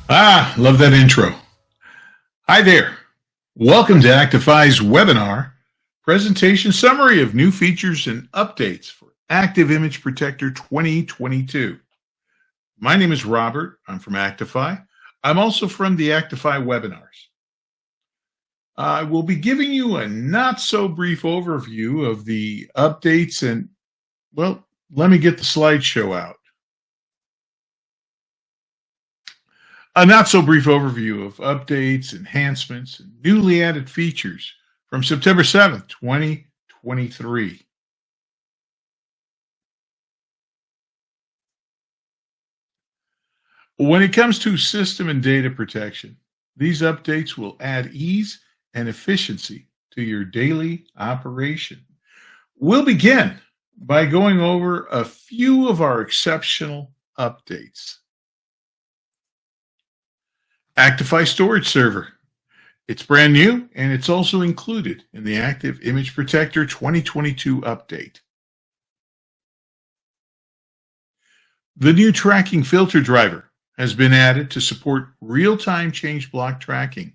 Love that intro. Hi there. Welcome to Actify's webinar presentation summary of new features and updates for ActiveImage Protector 2022. My name is Robert. I'm from Actify. I'm also from the Actify webinars. I will be giving you a not so brief overview of the updates and, well, let me get the slideshow out. A not so brief overview of updates, enhancements, and newly added features from September 7th, 2023. When it comes to system and data protection, these updates will add ease and efficiency to your daily operation. We'll begin by going over a few of our exceptional updates. Actify Storage Server. It's brand new, and it's also included in the ActiveImage Protector 2022 update. The new tracking filter driver has been added to support real-time change block tracking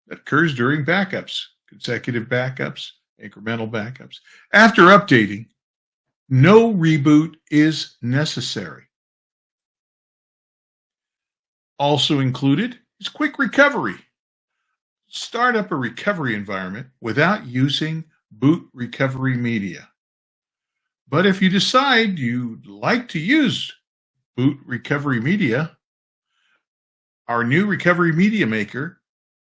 that occurs during backups, consecutive backups, incremental backups. After updating, no reboot is necessary. Also included is quick recovery. Start up a recovery environment without using boot recovery media. But if you decide you'd like to use boot recovery media, our new recovery media maker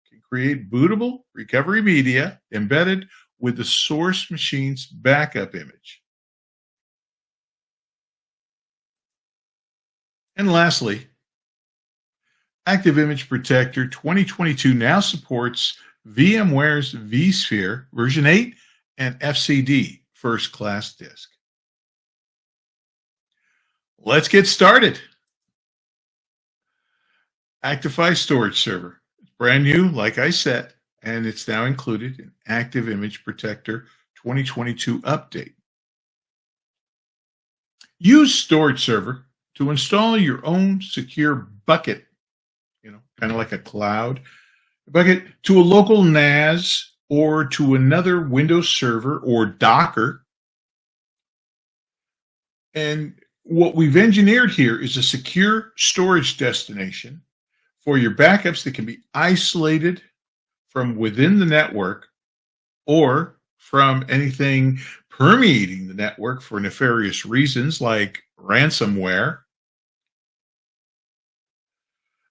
can create bootable recovery media embedded with the source machine's backup image. And lastly, ActiveImage Protector 2022 now supports VMware's vSphere version 8 and FCD first class disk. Let's get started. Actify Storage Server. It's brand new, like I said, and it's now included in ActiveImage Protector 2022 update. Use Storage Server to install your own secure bucket, kind of like a cloud bucket, to a local NAS or to another Windows server or Docker. And what we've engineered here is a secure storage destination for your backups that can be isolated from within the network or from anything permeating the network for nefarious reasons like ransomware,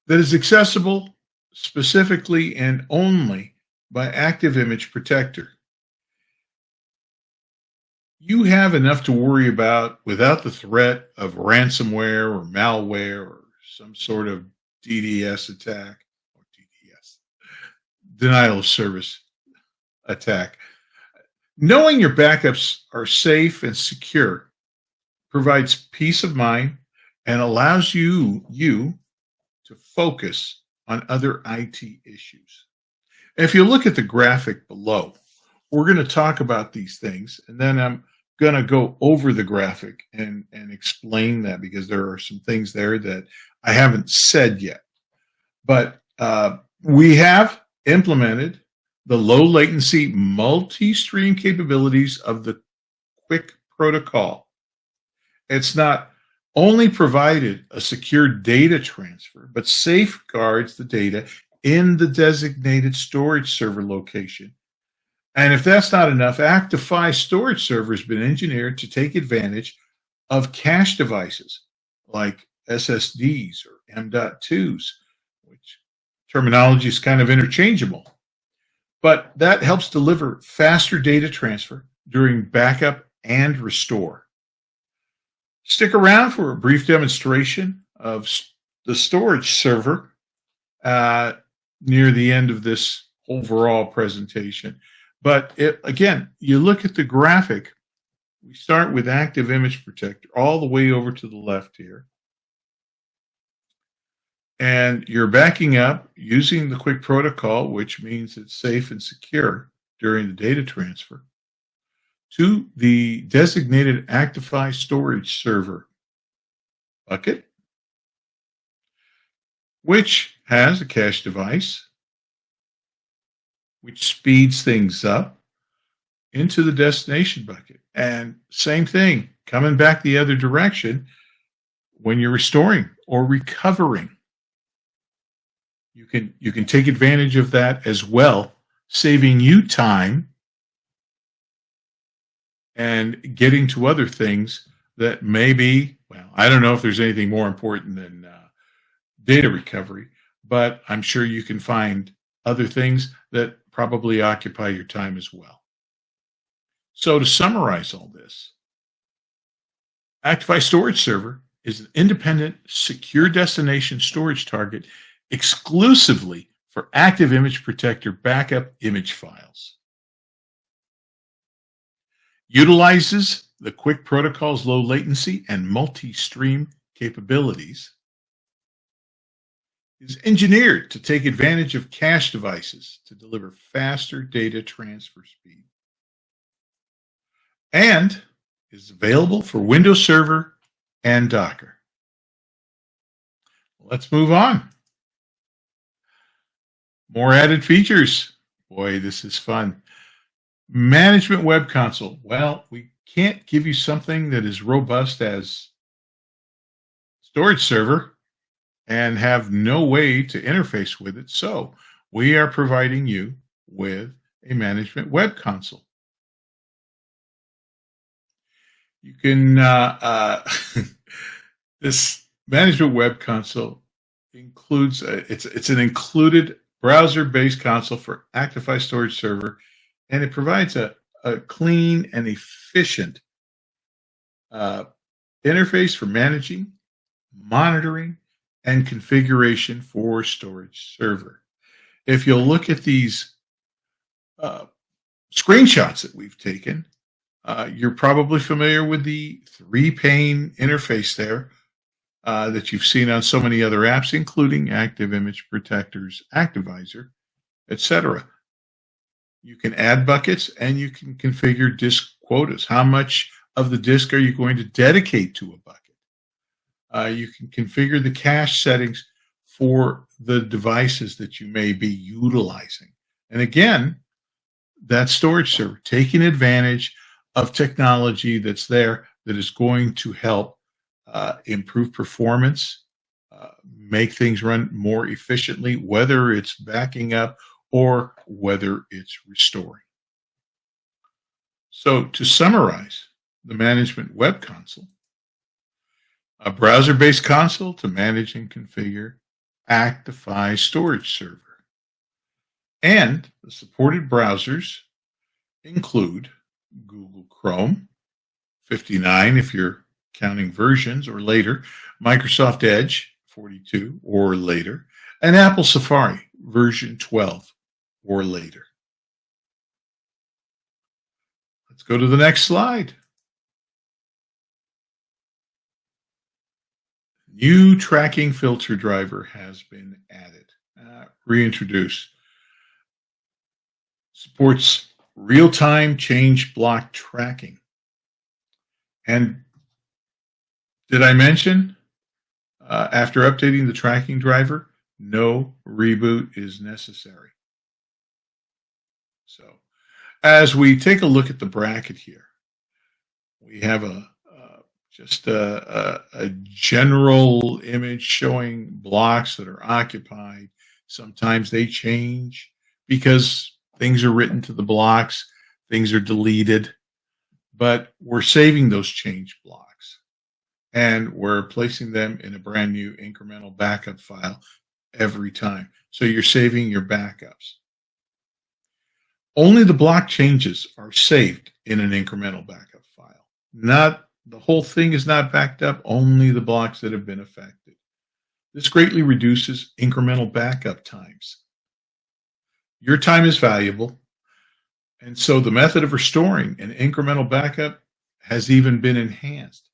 that is accessible specifically and only by ActiveImage Protector. You have enough to worry about without the threat of ransomware or malware or some sort of DDoS attack, or DDoS, denial of service attack. Knowing your backups are safe and secure provides peace of mind and allows you to focus on other IT issues. If you look at the graphic below, we're going to talk about these things, and then I'm going to go over the graphic and explain that, because there are some things there that I haven't said yet. But we have implemented the low latency multi-stream capabilities of the QUIC protocol. It's not only provided a secure data transfer, but safeguards the data in the designated storage server location. And if that's not enough, Actify Storage Server has been engineered to take advantage of cache devices like SSDs or M.2s, which terminology is kind of interchangeable. But that helps deliver faster data transfer during backup and restore. Stick around for a brief demonstration of the storage server near the end of this overall presentation. But again, you look at the graphic, we start with ActiveImage Protector all the way over to the left here. And you're backing up using the QUIC protocol, which means it's safe and secure during the data transfer, to the designated Actify storage server bucket. which has a cache device, which speeds things up into the destination bucket. And same thing, coming back the other direction when you're restoring or recovering. You can take advantage of that as well, saving you time and getting to other things that maybe, well, I don't know if there's anything more important than data recovery, but I'm sure you can find other things that probably occupy your time as well. So to summarize all this, Actiphy Storage Server is an independent, secure destination storage target exclusively for ActiveImage Protector backup image files. Utilizes the quick protocol's low latency and multi-stream capabilities. Is engineered to take advantage of cache devices to deliver faster data transfer speed. And is available for Windows Server and Docker. Let's move on. More added features. Boy, this is fun. Management Web Console. Well, we can't give you something that is robust as Storage Server and have no way to interface with it. So we are providing you with a Management Web Console. You can, this Management Web Console includes, it's an included browser-based console for Actiphy Storage Server, and it provides a clean and efficient interface for managing, monitoring, and configuration for Storage Server. If you'll look at these screenshots that we've taken, you're probably familiar with the 3-pane interface there that you've seen on so many other apps, including ActiveImage Protector's Activizer, etc. You can add buckets and you can configure disk quotas. How much of the disk are you going to dedicate to a bucket? You can configure the cache settings for the devices that you may be utilizing. And again, that Storage Server, taking advantage of technology that's there that is going to help improve performance, make things run more efficiently, whether it's backing up or whether it's restoring. So to summarize, the Management Web Console, a browser-based console to manage and configure Actiphy Storage Server. And the supported browsers include Google Chrome, 59 if you're counting versions or later, Microsoft Edge, 42 or later, and Apple Safari, version 12 or later. Let's go to the next slide. New tracking filter driver has been added, reintroduced. Supports real-time change block tracking. And did I mention, after updating the tracking driver, no reboot is necessary. So, as we take a look at the bracket here, we have just a general image showing blocks that are occupied. Sometimes they change because things are written to the blocks, things are deleted, but we're saving those change blocks and we're placing them in a brand new incremental backup file every time. So you're saving your backups. Only the block changes are saved in an incremental backup file. Not the whole thing is not backed up, only the blocks that have been affected. This greatly reduces incremental backup times. Your time is valuable, and so the method of restoring an incremental backup has even been enhanced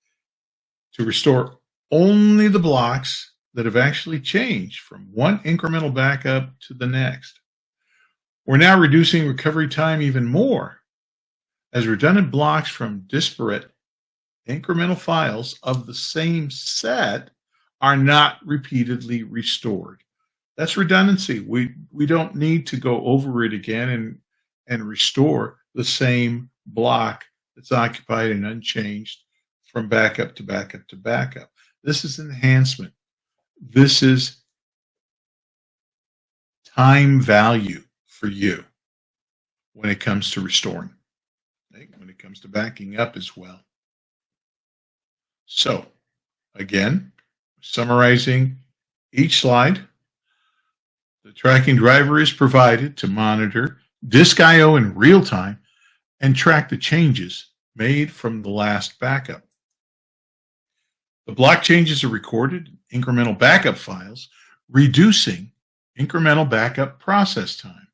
to restore only the blocks that have actually changed from one incremental backup to the next. We're now reducing recovery time even more, as redundant blocks from disparate incremental files of the same set are not repeatedly restored. That's redundancy. We don't need to go over it again and restore the same block that's occupied and unchanged from backup to backup to backup. This is enhancement. This is time value for you when it comes to restoring, okay? When it comes to backing up as well. So, again, summarizing each slide, the tracking driver is provided to monitor disk I/O in real time and track the changes made from the last backup. The block changes are recorded in incremental backup files, reducing incremental backup process time.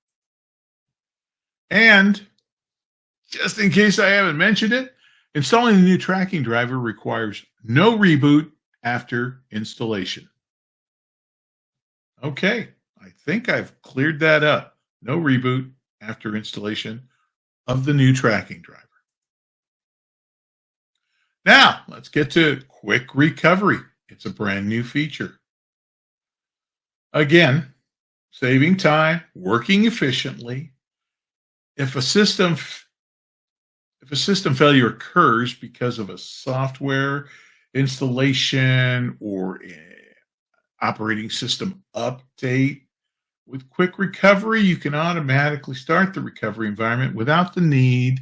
And just in case I haven't mentioned it, installing the new tracking driver requires no reboot after installation. Okay, I think I've cleared that up. No reboot after installation of the new tracking driver. Now, let's get to quick recovery. It's a brand new feature. Again, saving time, working efficiently. If a system failure occurs because of a software installation or an operating system update, with quick recovery, you can automatically start the recovery environment without the need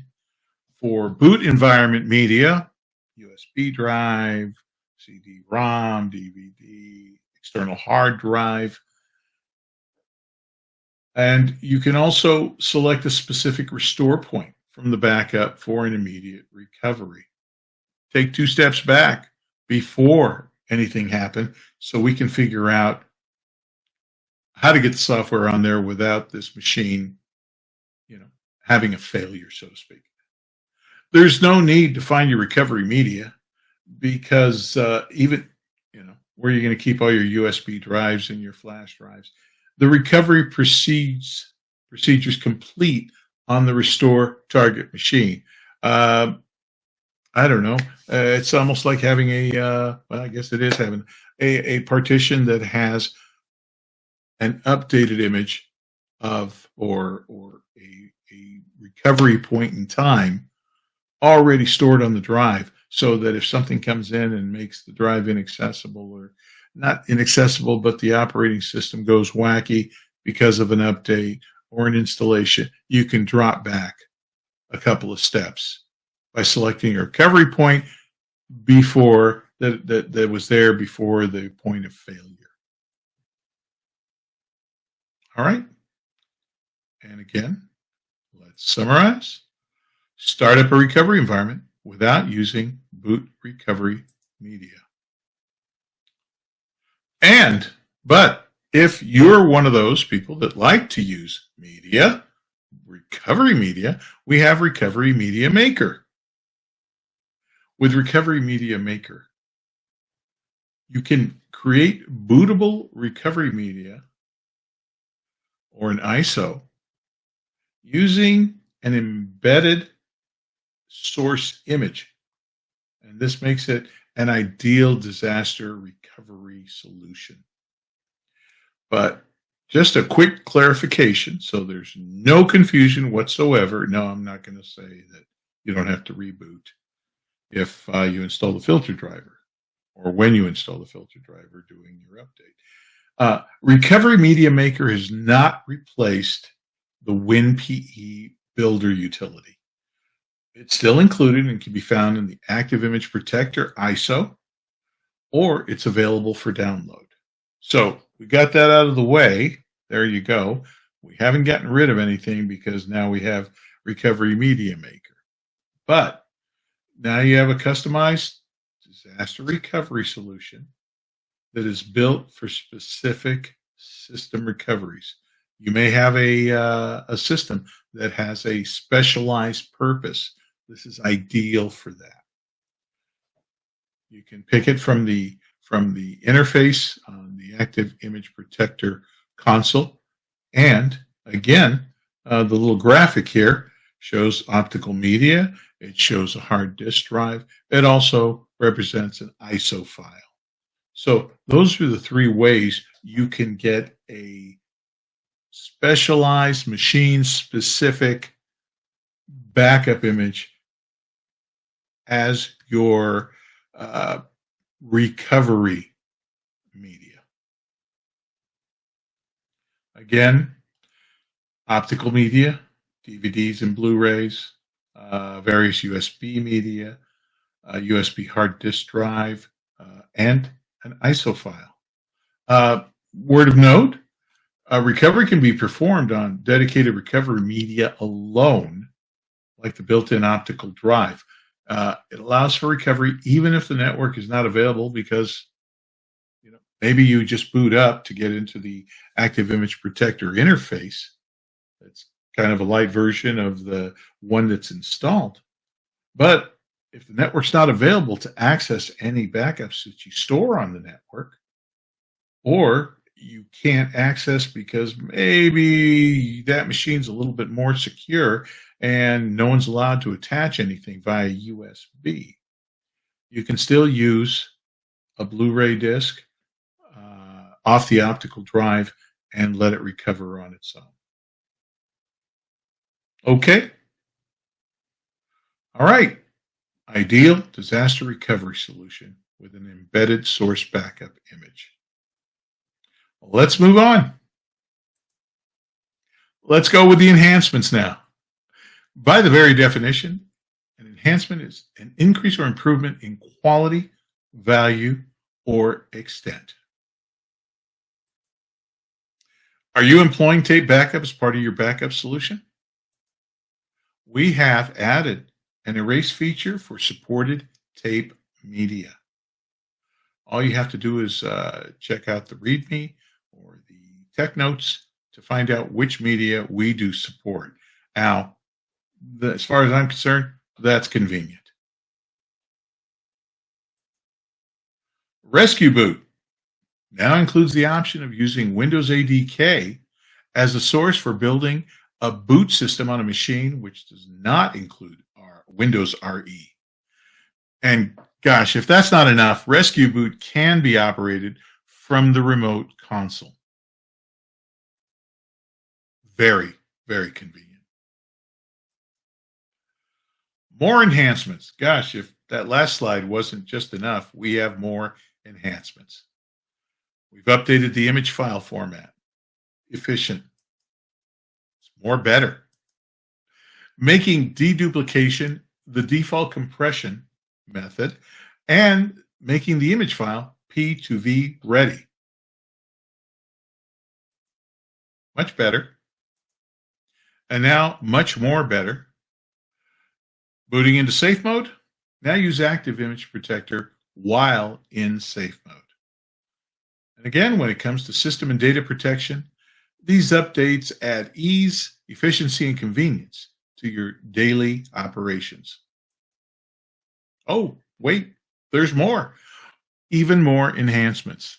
for boot environment media, USB drive, CD-ROM, DVD, external hard drive. And you can also select a specific restore point from the backup for an immediate recovery. Take 2 steps back before anything happened so we can figure out how to get the software on there without this machine, having a failure, so to speak. There's no need to find your recovery media because even, where you're going to keep all your USB drives and your flash drives, the recovery procedures complete on the restore target machine. I don't know. It's almost like having I guess it is having a partition that has an updated image of or a recovery point in time already stored on the drive, so that if something comes in and makes the drive inaccessible, or not inaccessible, but the operating system goes wacky because of an update or an installation, you can drop back a couple of steps by selecting a recovery point before that was there before the point of failure. All right. And again, let's summarize. Start up a recovery environment without using boot recovery media. But if you're one of those people that like to use media, recovery media, we have Recovery Media Maker. With Recovery Media Maker, you can create bootable recovery media or an ISO using an embedded source image. And this makes it an ideal disaster recovery solution. But just a quick clarification, so there's no confusion whatsoever. No, I'm not going to say that you don't have to reboot if you install the filter driver, or when you install the filter driver doing your update. Recovery Media Maker has not replaced the WinPE Builder utility. It's still included and can be found in the ActiveImage Protector ISO, or it's available for download. So we got that out of the way. There you go. We haven't gotten rid of anything because now we have Recovery Media Maker. But now you have a customized disaster recovery solution that is built for specific system recoveries. You may have a system that has a specialized purpose. This is ideal for that. You can pick it from the interface on the ActiveImage Protector console. And again, the little graphic here shows optical media. It shows a hard disk drive. It also represents an ISO file. So those are the three ways you can get a specialized, machine-specific backup image as your recovery media. Again, optical media, DVDs and Blu-rays, various USB media, USB hard disk drive, and an ISO file. Word of note, recovery can be performed on dedicated recovery media alone, like the built-in optical drive. It allows for recovery even if the network is not available because maybe you just boot up to get into the ActiveImage Protector interface. It's kind of a light version of the one that's installed. But if the network's not available to access any backups that you store on the network, or you can't access because maybe that machine's a little bit more secure and no one's allowed to attach anything via USB, you can still use a Blu-ray disc off the optical drive and let it recover on its own. Okay. All right. Ideal disaster recovery solution with an embedded source backup image. Let's move on. Let's go with the enhancements now. By the very definition, an enhancement is an increase or improvement in quality, value, or extent. Are you employing tape backup as part of your backup solution? We have added an erase feature for supported tape media. All you have to do is check out the README or the tech notes to find out which media we do support. Now, as far as I'm concerned, that's convenient. Rescue Boot now includes the option of using Windows ADK as a source for building a boot system on a machine which does not include our Windows RE. And gosh, if that's not enough, Rescue Boot can be operated from the remote console. Very, very convenient. More enhancements. Gosh, if that last slide wasn't just enough, we have more enhancements. We've updated the image file format. Efficient. It's more better. Making deduplication the default compression method and making the image file P2V ready. Much better. And now much more better. Booting into safe mode. Now use ActiveImage Protector while in safe mode. And again, when it comes to system and data protection, these updates add ease, efficiency, and convenience to your daily operations. Oh, wait, there's more. Even more enhancements.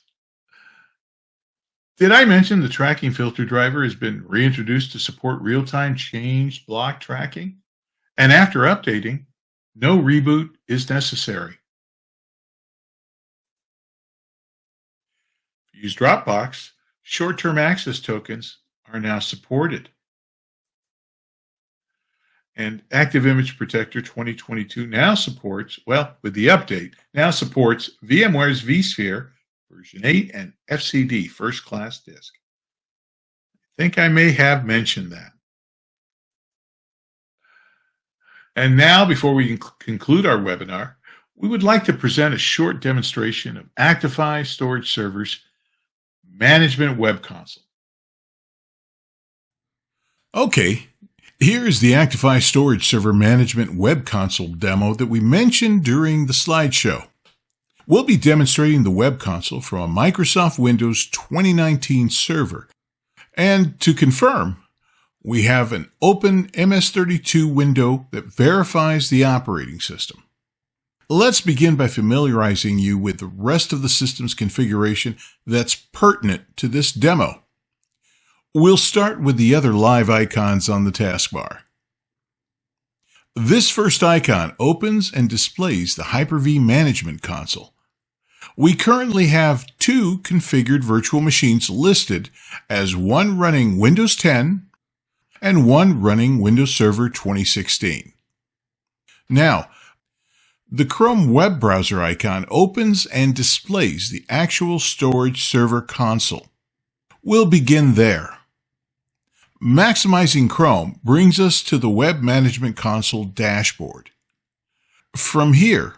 Did I mention the tracking filter driver has been reintroduced to support real-time changed block tracking? And after updating, no reboot is necessary. If you use Dropbox, short-term access tokens are now supported. And ActiveImage Protector 2022 now supports, well, with the update, now supports VMware's vSphere version 8 and FCD first-class disk. I think I may have mentioned that. And now, before we conclude our webinar, we would like to present a short demonstration of Actiphy Storage Server's Management Web Console. Okay, here is the Actiphy Storage Server Management Web Console demo that we mentioned during the slideshow. We'll be demonstrating the web console from a Microsoft Windows 2019 server. And to confirm, we have an open MS32 window that verifies the operating system. Let's begin by familiarizing you with the rest of the system's configuration that's pertinent to this demo. We'll start with the other live icons on the taskbar. This first icon opens and displays the Hyper-V Management Console. We currently have 2 configured virtual machines listed as one running Windows 10 and one running Windows Server 2016. Now, the Chrome web browser icon opens and displays the actual storage server console. We'll begin there. Maximizing Chrome brings us to the Web Management Console dashboard. From here,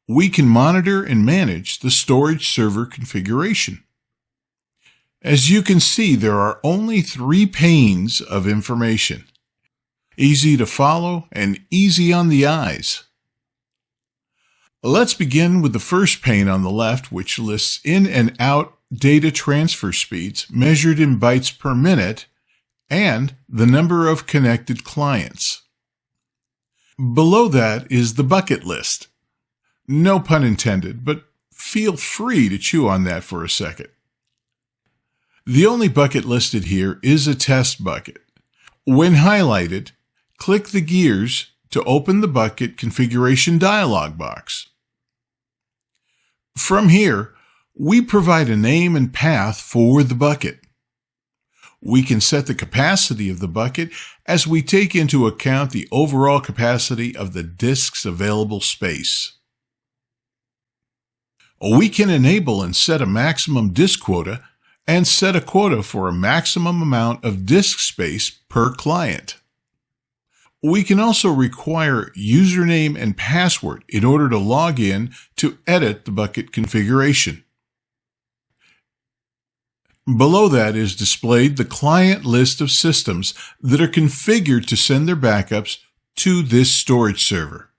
we can monitor and manage the storage server configuration. As you can see, there are only 3 panes of information. Easy to follow and easy on the eyes. Let's begin with the first pane on the left, which lists in and out data transfer speeds measured in bytes per minute and the number of connected clients. Below that is the bucket list. No pun intended, but feel free to chew on that for a second. The only bucket listed here is a test bucket. When highlighted, click the gears to open the bucket configuration dialog box. From here, we provide a name and path for the bucket. We can set the capacity of the bucket as we take into account the overall capacity of the disk's available space. We can enable and set a maximum disk quota and set a quota for a maximum amount of disk space per client. We can also require username and password in order to log in to edit the bucket configuration. Below that is displayed the client list of systems that are configured to send their backups to this storage server.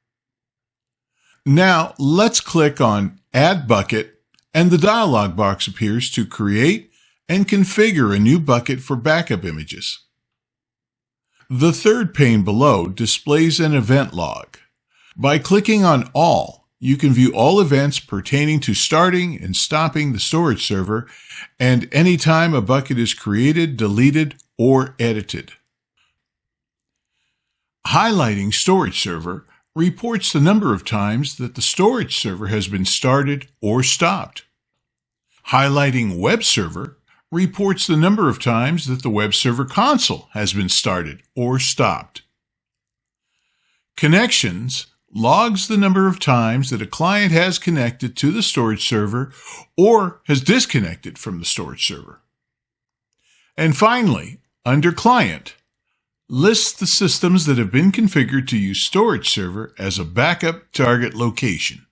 Now let's click on Add Bucket, and the dialog box appears to create and configure a new bucket for backup images. The third pane below displays an event log. By clicking on All, you can view all events pertaining to starting and stopping the storage server and any time a bucket is created, deleted, or edited. Highlighting Storage Server reports the number of times that the storage server has been started or stopped. Highlighting Web Server reports the number of times that the web server console has been started or stopped. Connections logs the number of times that a client has connected to the storage server or has disconnected from the storage server. And finally, under Client, lists the systems that have been configured to use storage server as a backup target location.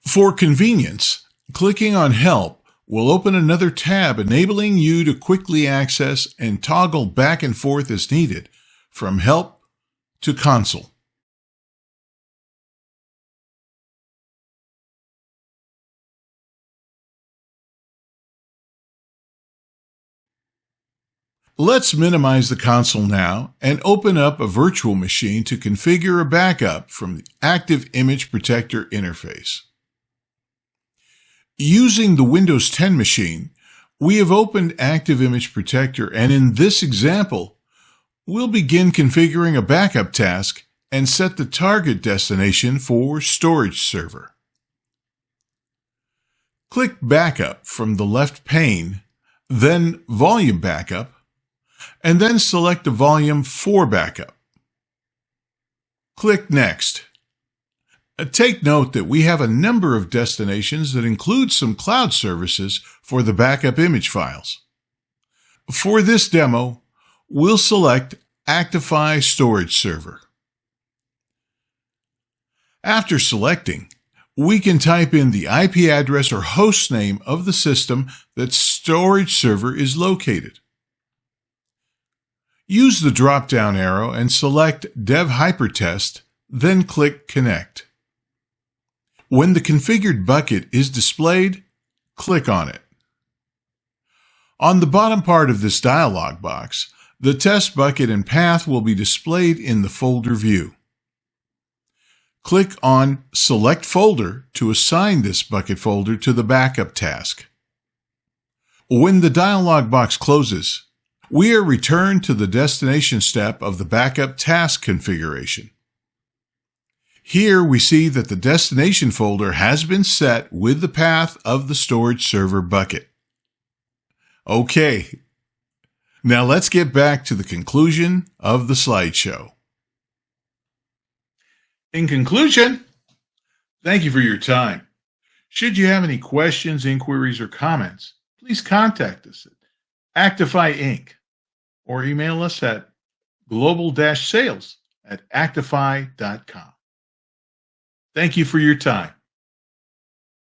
For convenience, clicking on Help will open another tab enabling you to quickly access and toggle back and forth as needed from Help to Console. Let's minimize the console now and open up a virtual machine to configure a backup from the ActiveImage Protector interface. Using the Windows 10 machine, we have opened ActiveImage Protector, and in this example, we'll begin configuring a backup task and set the target destination for storage server. Click Backup from the left pane, then Volume Backup, and then select the volume for backup. Click Next. Take note that we have a number of destinations that include some cloud services for the backup image files. For this demo, we'll select Actiphy Storage Server. After selecting, we can type in the IP address or host name of the system that storage server is located. Use the drop-down arrow and select Dev Hypertest, then click Connect. When the configured bucket is displayed, click on it. On the bottom part of this dialog box, the test bucket and path will be displayed in the folder view. Click on Select Folder to assign this bucket folder to the backup task. When the dialog box closes, we are returned to the destination step of the backup task configuration. Here we see that the destination folder has been set with the path of the storage server bucket. Okay, now let's get back to the conclusion of the slideshow. In conclusion, thank you for your time. Should you have any questions, inquiries, or comments, please contact us at Actiphy Inc. or email us at global-sales@actiphy.com. Thank you for your time.